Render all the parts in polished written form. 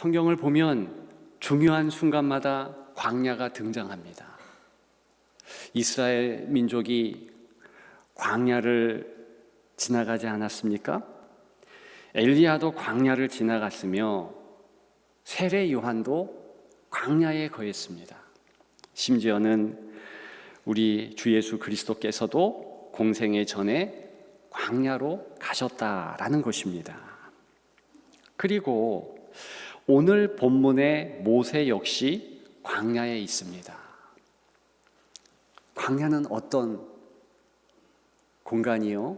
성경을 보면 중요한 순간마다 광야가 등장합니다. 이스라엘 민족이 광야를 지나가지 않았습니까? 엘리야도 광야를 지나갔으며 세례 요한도 광야에 거했습니다. 심지어는 우리 주 예수 그리스도께서도 공생애 전에 광야로 가셨다라는 것입니다. 그리고 오늘 본문의 모세 역시 광야에 있습니다. 광야는 어떤 공간이요?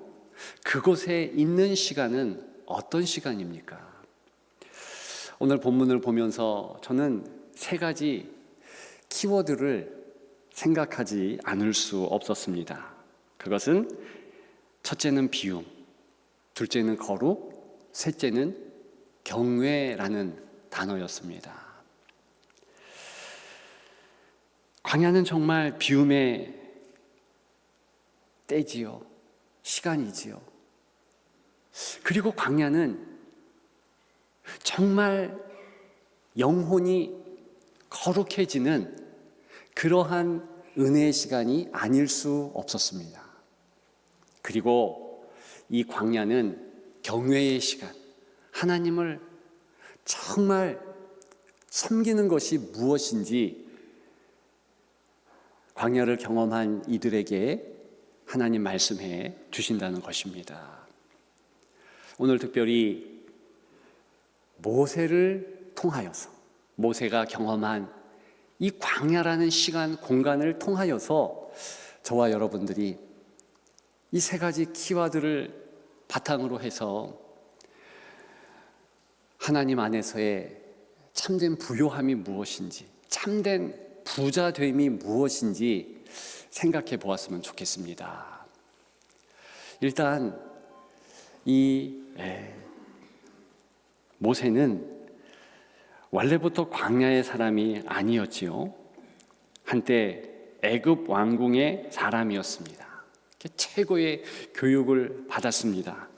그곳에 있는 시간은 어떤 시간입니까? 오늘 본문을 보면서 저는 세 가지 키워드를 생각하지 않을 수 없었습니다. 그것은 첫째는 비움, 둘째는 거룩, 셋째는 경외라는 단어였습니다. 광야는 정말 비움의 때지요, 시간이지요. 그리고 광야는 정말 영혼이 거룩해지는 그러한 은혜의 시간이 아닐 수 없었습니다. 그리고 이 광야는 경외의 시간, 하나님을 정말 섬기는 것이 무엇인지 광야를 경험한 이들에게 하나님 말씀해 주신다는 것입니다. 오늘 특별히 모세를 통하여서, 모세가 경험한 이 광야라는 시간, 공간을 통하여서 저와 여러분들이 이 세 가지 키워드를 바탕으로 해서 하나님 안에서의 참된 부요함이 무엇인지, 참된 부자됨이 무엇인지 생각해 보았으면 좋겠습니다. 일단 이 모세는 원래부터 광야의 사람이 아니었지요. 한때 애굽 왕궁의 사람이었습니다. 최고의 교육을 받았습니다.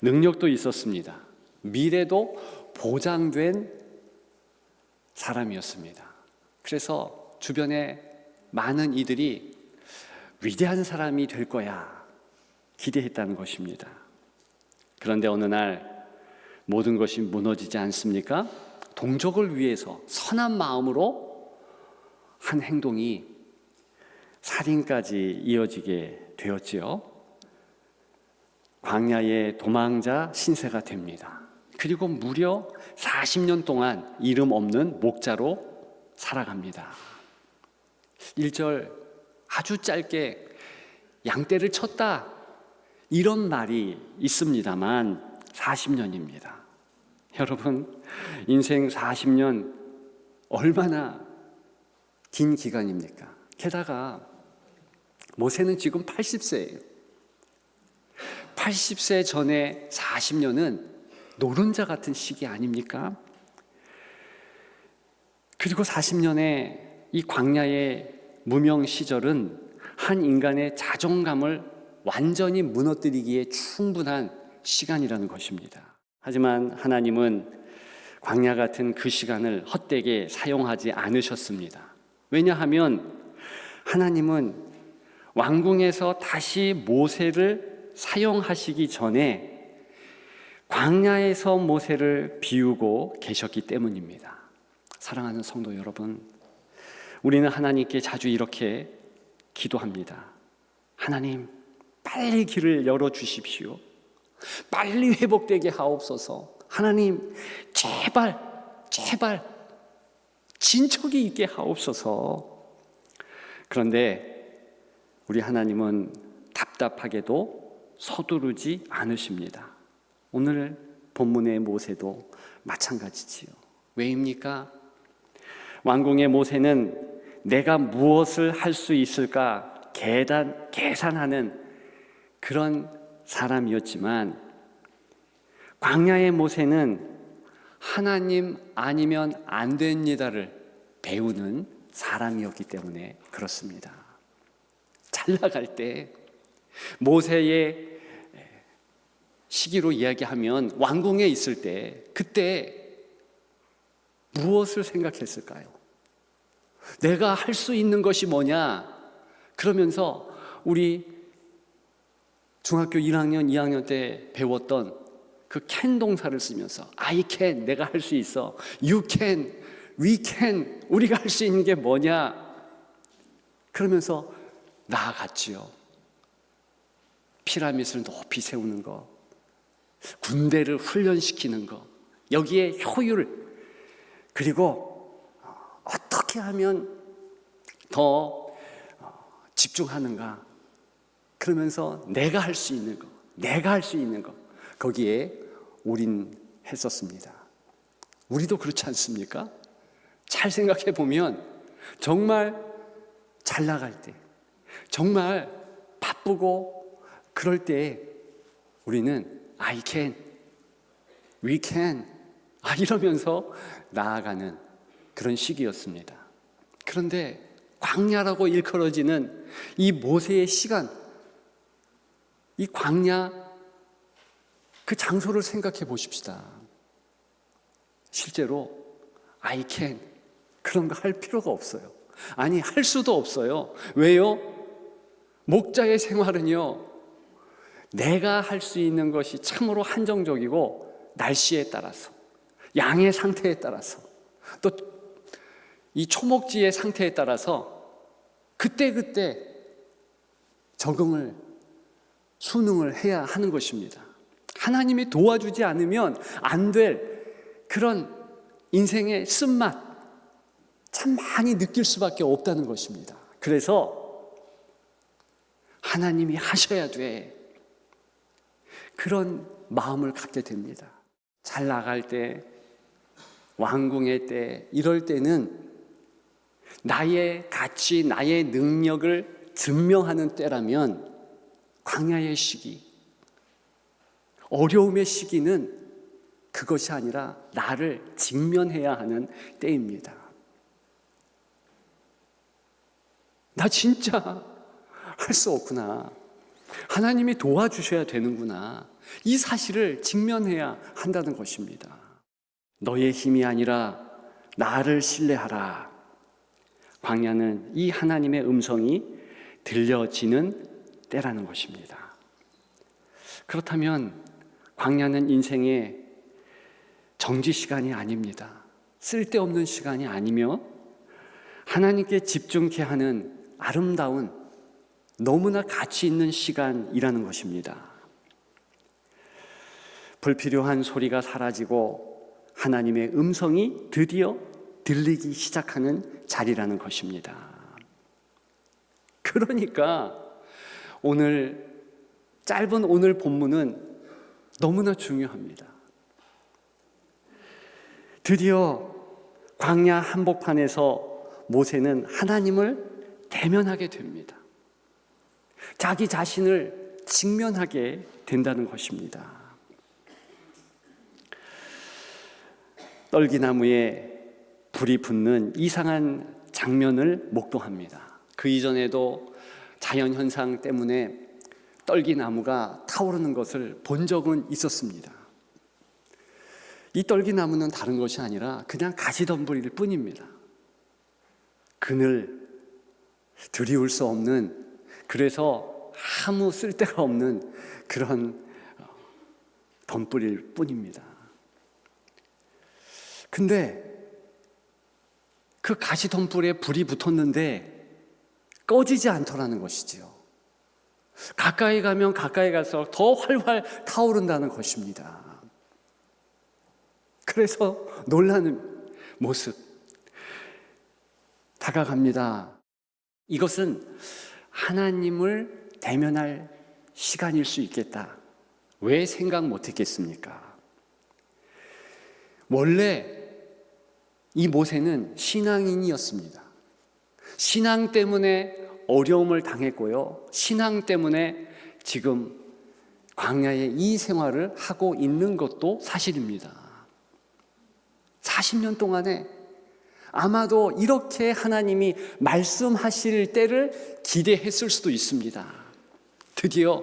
능력도 있었습니다. 미래도 보장된 사람이었습니다. 그래서 주변에 많은 이들이 위대한 사람이 될 거야 기대했다는 것입니다. 그런데 어느 날 모든 것이 무너지지 않습니까? 동족을 위해서 선한 마음으로 한 행동이 살인까지 이어지게 되었지요. 광야의 도망자 신세가 됩니다. 그리고 무려 40년 동안 이름 없는 목자로 살아갑니다. 1절 아주 짧게 양떼를 쳤다 이런 말이 있습니다만 40년입니다. 여러분, 인생 40년 얼마나 긴 기간입니까? 게다가 모세는 지금 80세예요. 80세 전에 40년은 노른자 같은 시기 아닙니까? 그리고 40년의 이 광야의 무명 시절은 한 인간의 자존감을 완전히 무너뜨리기에 충분한 시간이라는 것입니다. 하지만 하나님은 광야 같은 그 시간을 헛되게 사용하지 않으셨습니다. 왜냐하면 하나님은 왕궁에서 다시 모세를 사용하시기 전에 광야에서 모세를 비우고 계셨기 때문입니다. 사랑하는 성도 여러분, 우리는 하나님께 자주 이렇게 기도합니다. 하나님, 빨리 길을 열어주십시오. 빨리 회복되게 하옵소서. 하나님, 제발 진척이 있게 하옵소서. 그런데 우리 하나님은 답답하게도 서두르지 않으십니다. 오늘 본문의 모세도 마찬가지지요. 왜입니까? 왕궁의 모세는 내가 무엇을 할 수 있을까 계산하는 그런 사람이었지만, 광야의 모세는 하나님 아니면 안 됩니다를 배우는 사람이었기 때문에 그렇습니다. 잘 나갈 때 모세의 시기로 이야기하면 왕궁에 있을 때, 그때 무엇을 생각했을까요? 내가 할 수 있는 것이 뭐냐? 그러면서 우리 중학교 1학년, 2학년 때 배웠던 그 can 동사를 쓰면서 I can, 내가 할 수 있어. You can, we can, 우리가 할 수 있는 게 뭐냐? 그러면서 나아갔지요. 피라밋을 높이 세우는 거, 군대를 훈련시키는 거, 여기에 효율, 그리고 어떻게 하면 더 집중하는가, 그러면서 내가 할 수 있는 거, 내가 할 수 있는 거, 거기에 올인했었습니다. 우리도 그렇지 않습니까? 잘 생각해 보면 정말 잘 나갈 때, 정말 바쁘고 그럴 때 우리는 I can, we can 이러면서 나아가는 그런 시기였습니다. 그런데 광야라고 일컬어지는 이 모세의 시간, 이 광야 그 장소를 생각해 보십시다. 실제로 I can 그런 거 할 필요가 없어요. 아니, 할 수도 없어요. 왜요? 목자의 생활은요, 내가 할 수 있는 것이 참으로 한정적이고, 날씨에 따라서, 양의 상태에 따라서, 또 이 초목지의 상태에 따라서 그때그때 적응을, 순응을 해야 하는 것입니다. 하나님이 도와주지 않으면 안 될 그런 인생의 쓴맛 참 많이 느낄 수밖에 없다는 것입니다. 그래서 하나님이 하셔야 돼, 그런 마음을 갖게 됩니다. 잘 나갈 때, 왕궁의 때, 이럴 때는 나의 가치, 나의 능력을 증명하는 때라면 광야의 시기, 어려움의 시기는 그것이 아니라 나를 직면해야 하는 때입니다. 나 진짜 할 수 없구나, 하나님이 도와주셔야 되는구나, 이 사실을 직면해야 한다는 것입니다. 너의 힘이 아니라 나를 신뢰하라. 광야는 이 하나님의 음성이 들려지는 때라는 것입니다. 그렇다면 광야는 인생의 정지 시간이 아닙니다. 쓸데없는 시간이 아니며 하나님께 집중케 하는 아름다운, 너무나 가치 있는 시간이라는 것입니다. 불필요한 소리가 사라지고 하나님의 음성이 드디어 들리기 시작하는 자리라는 것입니다. 그러니까 짧은 오늘 본문은 너무나 중요합니다. 드디어 광야 한복판에서 모세는 하나님을 대면하게 됩니다. 자기 자신을 직면하게 된다는 것입니다. 떨기나무에 불이 붙는 이상한 장면을 목도합니다. 그 이전에도 자연현상 때문에 떨기나무가 타오르는 것을 본 적은 있었습니다. 이 떨기나무는 다른 것이 아니라 그냥 가시덤불일 뿐입니다. 그늘, 드리울 수 없는, 그래서 아무 쓸데가 없는 그런 덤불일 뿐입니다. 근데 그 가시덤불에 불이 붙었는데 꺼지지 않더라는 것이지요. 가까이 가면 가까이 갈수록 더 활활 타오른다는 것입니다. 그래서 놀라는 모습, 다가갑니다. 이것은 하나님을 대면할 시간일 수 있겠다. 왜 생각 못했겠습니까? 원래 이 모세는 신앙인이었습니다. 신앙 때문에 어려움을 당했고요, 신앙 때문에 지금 광야의 이 생활을 하고 있는 것도 사실입니다. 40년 동안에 아마도 이렇게 하나님이 말씀하실 때를 기대했을 수도 있습니다. 드디어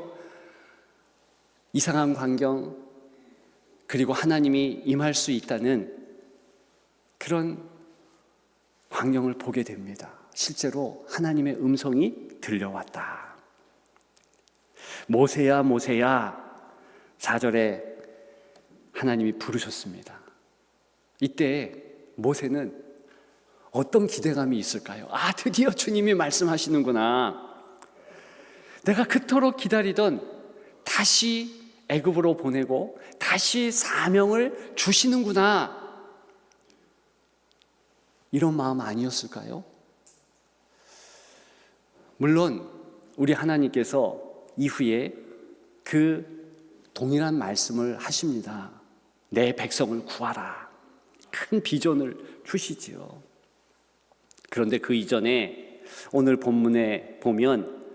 이상한 광경, 그리고 하나님이 임할 수 있다는 그런 광경을 보게 됩니다. 실제로 하나님의 음성이 들려왔다. 모세야 모세야, 4절에 하나님이 부르셨습니다. 이때 모세는 어떤 기대감이 있을까요? 아, 드디어 주님이 말씀하시는구나. 내가 그토록 기다리던 다시 애굽으로 보내고 다시 사명을 주시는구나. 이런 마음 아니었을까요? 물론 우리 하나님께서 이후에 그 동일한 말씀을 하십니다. 내 백성을 구하라. 큰 비전을 주시지요. 그런데 그 이전에 오늘 본문에 보면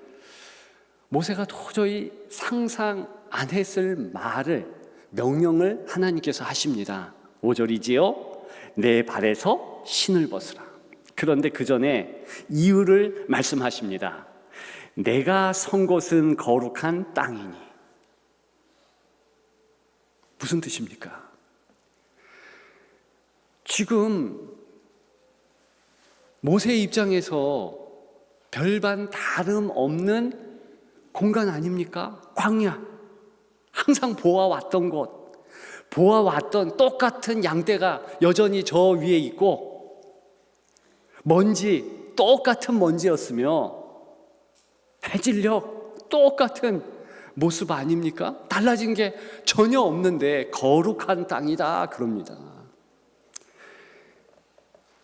모세가 도저히 상상 안 했을 말을, 명령을 하나님께서 하십니다. 5절이지요. 내 발에서 신을 벗으라. 그런데 그 전에 이유를 말씀하십니다. 내가 선 곳은 거룩한 땅이니. 무슨 뜻입니까? 지금 모세의 입장에서 별반 다름없는 공간 아닙니까? 광야. 항상 보아왔던 곳, 보아왔던 똑같은 양떼가 여전히 저 위에 있고, 먼지, 똑같은 먼지였으며 해질녘 똑같은 모습 아닙니까? 달라진 게 전혀 없는데 거룩한 땅이다 그럽니다.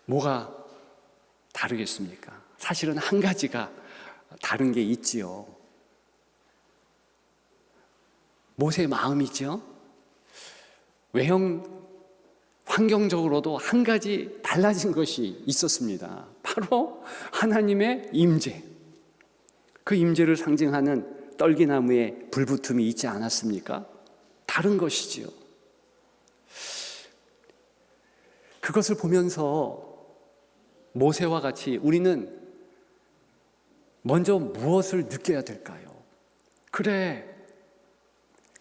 뭐가 다르겠습니까? 사실은 한 가지가 다른 게 있지요. 모세의 마음이죠. 외형 환경적으로도 한 가지 달라진 것이 있었습니다. 바로 하나님의 임재. 그 임재를 상징하는 떨기나무에 불붙음이 있지 않았습니까? 다른 것이지요. 그것을 보면서 모세와 같이 우리는 먼저 무엇을 느껴야 될까요? 그래,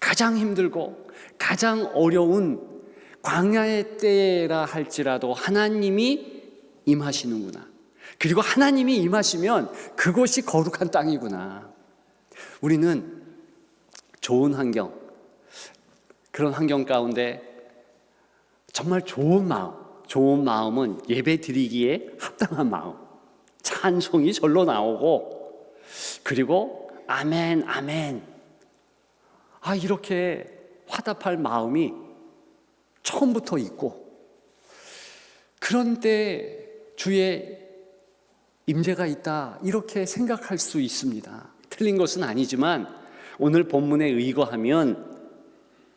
가장 힘들고 가장 어려운 광야의 때라 할지라도 하나님이 임하시는구나. 그리고 하나님이 임하시면 그곳이 거룩한 땅이구나. 우리는 좋은 환경, 그런 환경 가운데 정말 좋은 마음은 예배 드리기에 합당한 마음, 찬송이 절로 나오고, 그리고 아멘 아멘, 이렇게 화답할 마음이 처음부터 있고, 그런데 주의 임재가 있다 이렇게 생각할 수 있습니다. 틀린 것은 아니지만 오늘 본문에 의거하면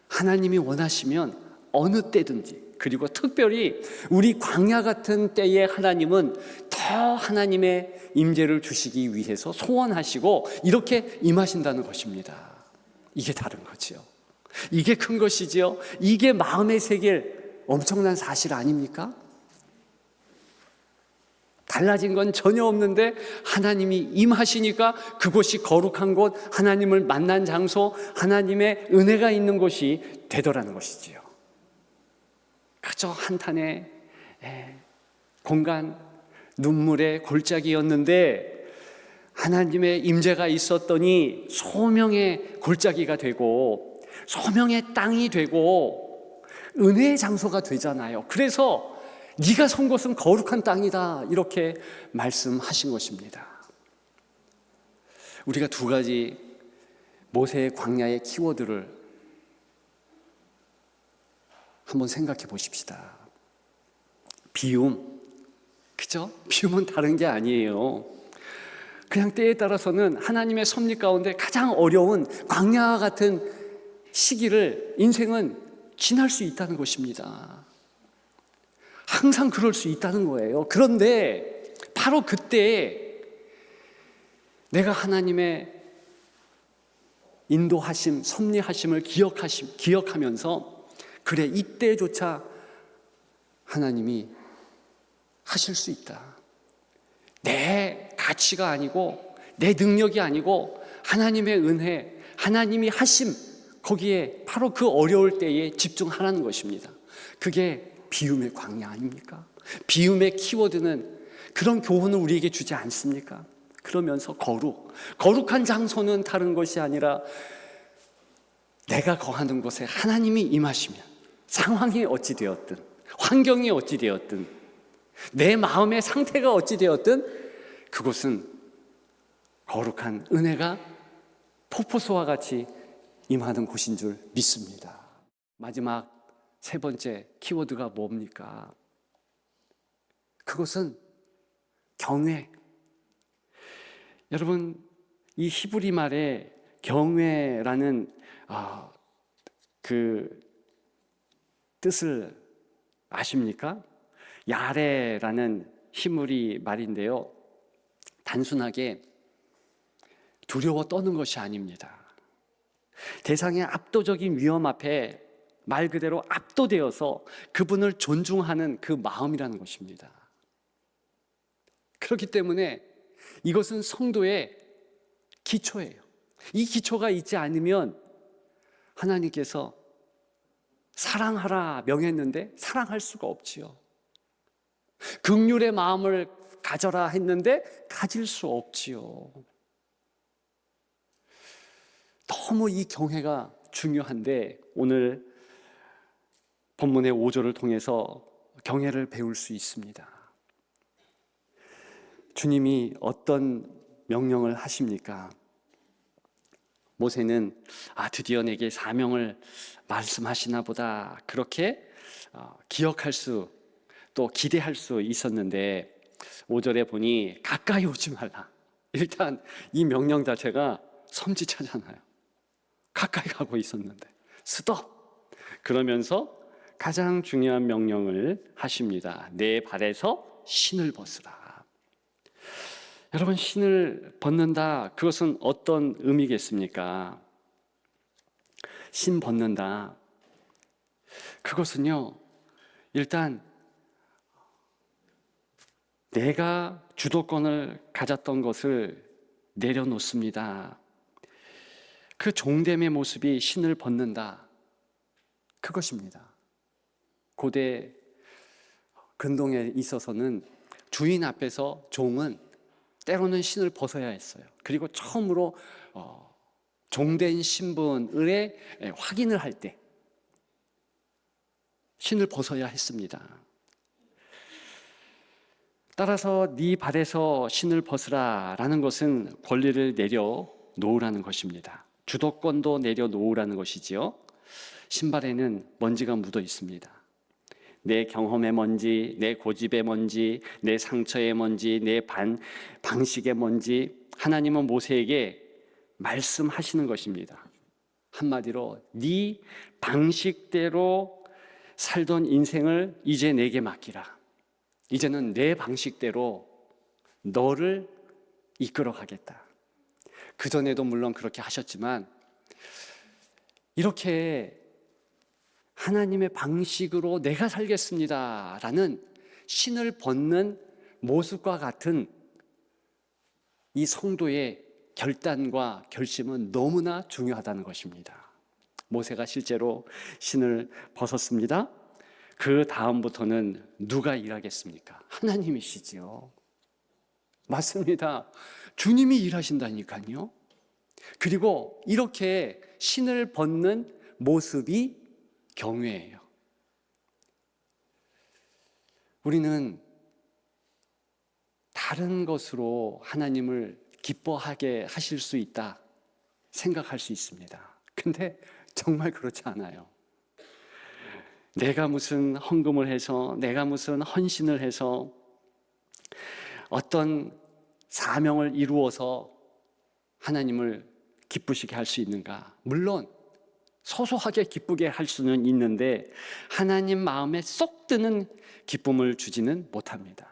하나님이 원하시면 어느 때든지, 그리고 특별히 우리 광야 같은 때에 하나님은 더 하나님의 임재를 주시기 위해서 소원하시고 이렇게 임하신다는 것입니다. 이게 다른 거지요. 이게 큰 것이지요. 이게 마음에 새길 엄청난 사실 아닙니까? 달라진 건 전혀 없는데 하나님이 임하시니까 그곳이 거룩한 곳, 하나님을 만난 장소, 하나님의 은혜가 있는 곳이 되더라는 것이지요. 그저 한탄의 공간, 눈물의 골짜기였는데 하나님의 임재가 있었더니 소명의 골짜기가 되고 소명의 땅이 되고 은혜의 장소가 되잖아요. 그래서 네가 선 곳은 거룩한 땅이다 이렇게 말씀하신 것입니다. 우리가 두 가지 모세의 광야의 키워드를 한번 생각해 보십시다. 비움, 그죠? 비움은 다른 게 아니에요. 그냥 때에 따라서는 하나님의 섭리 가운데 가장 어려운 광야와 같은 시기를 인생은 지날 수 있다는 것입니다. 항상 그럴 수 있다는 거예요. 그런데 바로 그때 내가 하나님의 인도하심, 섭리하심을 기억하면서 그래, 이때조차 하나님이 하실 수 있다. 내 가치가 아니고 내 능력이 아니고 하나님의 은혜, 하나님이 하심, 거기에 바로 그 어려울 때에 집중하라는 것입니다. 그게 비움의 광야 아닙니까? 비움의 키워드는 그런 교훈을 우리에게 주지 않습니까? 그러면서 거룩한 장소는 다른 것이 아니라 내가 거하는 곳에 하나님이 임하시면 상황이 어찌 되었든, 환경이 어찌 되었든, 내 마음의 상태가 어찌 되었든 그곳은 거룩한 은혜가 폭포수와 같이 임하는 곳인 줄 믿습니다. 마지막 세 번째 키워드가 뭡니까? 그것은 경외. 여러분, 이 히브리 말에 경외라는 그 뜻을 아십니까? 야레라는 히브리 말인데요, 단순하게 두려워 떠는 것이 아닙니다. 대상의 압도적인 위험 앞에 말 그대로 압도되어서 그분을 존중하는 그 마음이라는 것입니다. 그렇기 때문에 이것은 성도의 기초예요. 이 기초가 있지 않으면 하나님께서 사랑하라 명했는데 사랑할 수가 없지요. 긍휼의 마음을 가져라 했는데 가질 수 없지요. 너무 이 경외가 중요한데 오늘 본문의 5절을 통해서 경외를 배울 수 있습니다. 주님이 어떤 명령을 하십니까? 모세는 드디어 내게 사명을 말씀하시나 보다, 그렇게 기억할 수, 또 기대할 수 있었는데 5절에 보니 가까이 오지 말라. 일단 이 명령 자체가 섬찟하잖아요. 가까이 가고 있었는데 스톱! 그러면서 가장 중요한 명령을 하십니다. 내 발에서 신을 벗으라. 여러분, 신을 벗는다, 그것은 어떤 의미겠습니까? 신 벗는다, 그것은요, 일단 내가 주도권을 가졌던 것을 내려놓습니다. 그 종됨의 모습이 신을 벗는다, 그것입니다. 고대 근동에 있어서는 주인 앞에서 종은 때로는 신을 벗어야 했어요. 그리고 처음으로 종된 신분의 확인을 할 때 신을 벗어야 했습니다. 따라서 네 발에서 신을 벗으라 라는 것은 권리를 내려놓으라는 것입니다. 주도권도 내려놓으라는 것이지요. 신발에는 먼지가 묻어 있습니다. 내 경험의 먼지, 내 고집의 먼지, 내 상처의 먼지, 내 방식의 먼지, 하나님은 모세에게 말씀하시는 것입니다. 한마디로 네 방식대로 살던 인생을 이제 내게 맡기라. 이제는 내 방식대로 너를 이끌어 가겠다. 그전에도 물론 그렇게 하셨지만 이렇게 하나님의 방식으로 내가 살겠습니다 라는 신을 벗는 모습과 같은 이 성도의 결단과 결심은 너무나 중요하다는 것입니다. 모세가 실제로 신을 벗었습니다. 그 다음부터는 누가 일하겠습니까? 하나님이시지요. 맞습니다. 주님이 일하신다니까요. 그리고 이렇게 신을 벗는 모습이 경외예요. 우리는 다른 것으로 하나님을 기뻐하게 하실 수 있다 생각할 수 있습니다. 근데 정말 그렇지 않아요. 내가 무슨 헌금을 해서, 내가 무슨 헌신을 해서 어떤 사명을 이루어서 하나님을 기쁘시게 할 수 있는가? 물론 소소하게 기쁘게 할 수는 있는데 하나님 마음에 쏙 드는 기쁨을 주지는 못합니다.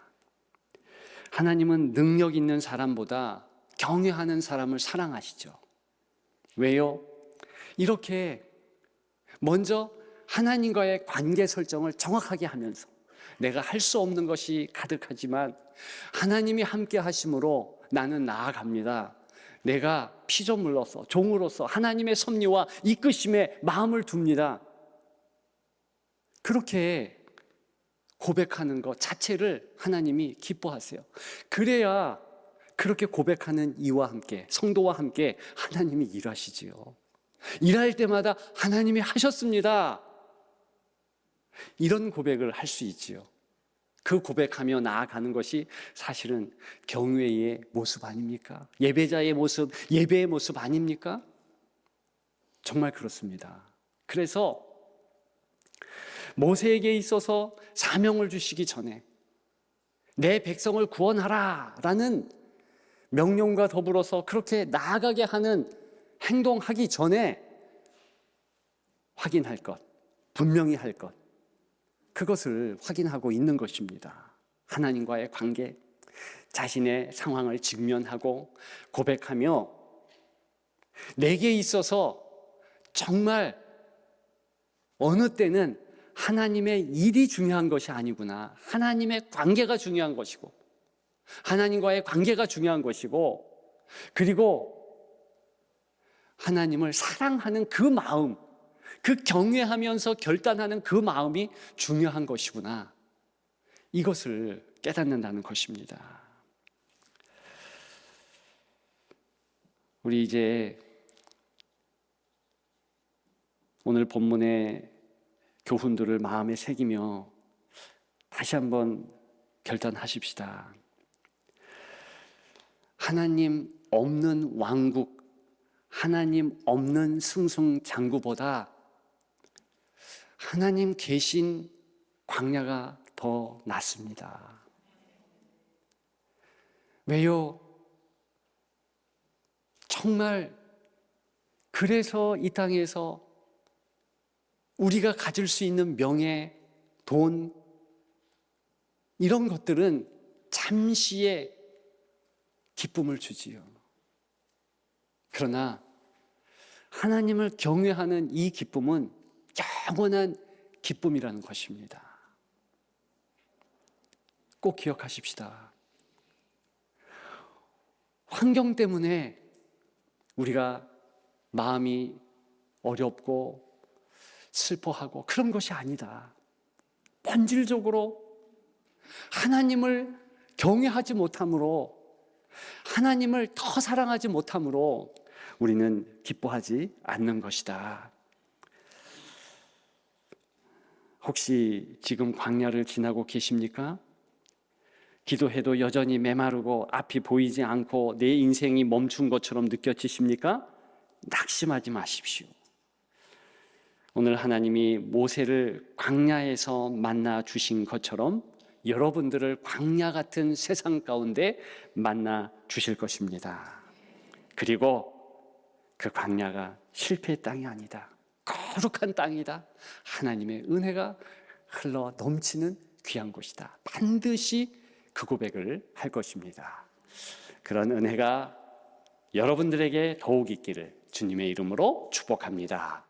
하나님은 능력 있는 사람보다 경외하는 사람을 사랑하시죠. 왜요? 이렇게 먼저 하나님과의 관계 설정을 정확하게 하면서 내가 할 수 없는 것이 가득하지만 하나님이 함께 하심으로 나는 나아갑니다. 내가 피조물로서, 종으로서 하나님의 섭리와 이끄심에 마음을 둡니다. 그렇게 고백하는 것 자체를 하나님이 기뻐하세요. 그래야 그렇게 고백하는 이와 함께, 성도와 함께 하나님이 일하시지요. 일할 때마다 하나님이 하셨습니다. 이런 고백을 할 수 있지요. 그 고백하며 나아가는 것이 사실은 경외의 모습 아닙니까? 예배자의 모습, 예배의 모습 아닙니까? 정말 그렇습니다. 그래서 모세에게 있어서 사명을 주시기 전에 내 백성을 구원하라 라는 명령과 더불어서 그렇게 나아가게 하는 행동하기 전에 확인할 것, 분명히 할 것, 그것을 확인하고 있는 것입니다. 하나님과의 관계, 자신의 상황을 직면하고 고백하며 내게 있어서 정말 어느 때는 하나님의 일이 중요한 것이 아니구나. 하나님의 관계가 중요한 것이고, 하나님과의 관계가 중요한 것이고, 그리고 하나님을 사랑하는 그 마음, 그 경외하면서 결단하는 그 마음이 중요한 것이구나. 이것을 깨닫는다는 것입니다. 우리 이제 오늘 본문의 교훈들을 마음에 새기며 다시 한번 결단하십시다. 하나님 없는 왕국, 하나님 없는 승승장구보다 하나님 계신 광야가 더 낫습니다. 왜요? 정말 그래서 이 땅에서 우리가 가질 수 있는 명예, 돈, 이런 것들은 잠시의 기쁨을 주지요. 그러나 하나님을 경외하는 이 기쁨은 영원한 기쁨이라는 것입니다. 꼭 기억하십시다. 환경 때문에 우리가 마음이 어렵고 슬퍼하고 그런 것이 아니다. 본질적으로 하나님을 경외하지 못함으로, 하나님을 더 사랑하지 못함으로 우리는 기뻐하지 않는 것이다. 혹시 지금 광야를 지나고 계십니까? 기도해도 여전히 메마르고 앞이 보이지 않고 내 인생이 멈춘 것처럼 느껴지십니까? 낙심하지 마십시오. 오늘 하나님이 모세를 광야에서 만나 주신 것처럼 여러분들을 광야 같은 세상 가운데 만나 주실 것입니다. 그리고 그 광야가 실패의 땅이 아니다. 거룩한 땅이다. 하나님의 은혜가 흘러 넘치는 귀한 곳이다. 반드시 그 고백을 할 것입니다. 그런 은혜가 여러분들에게 더욱 있기를 주님의 이름으로 축복합니다.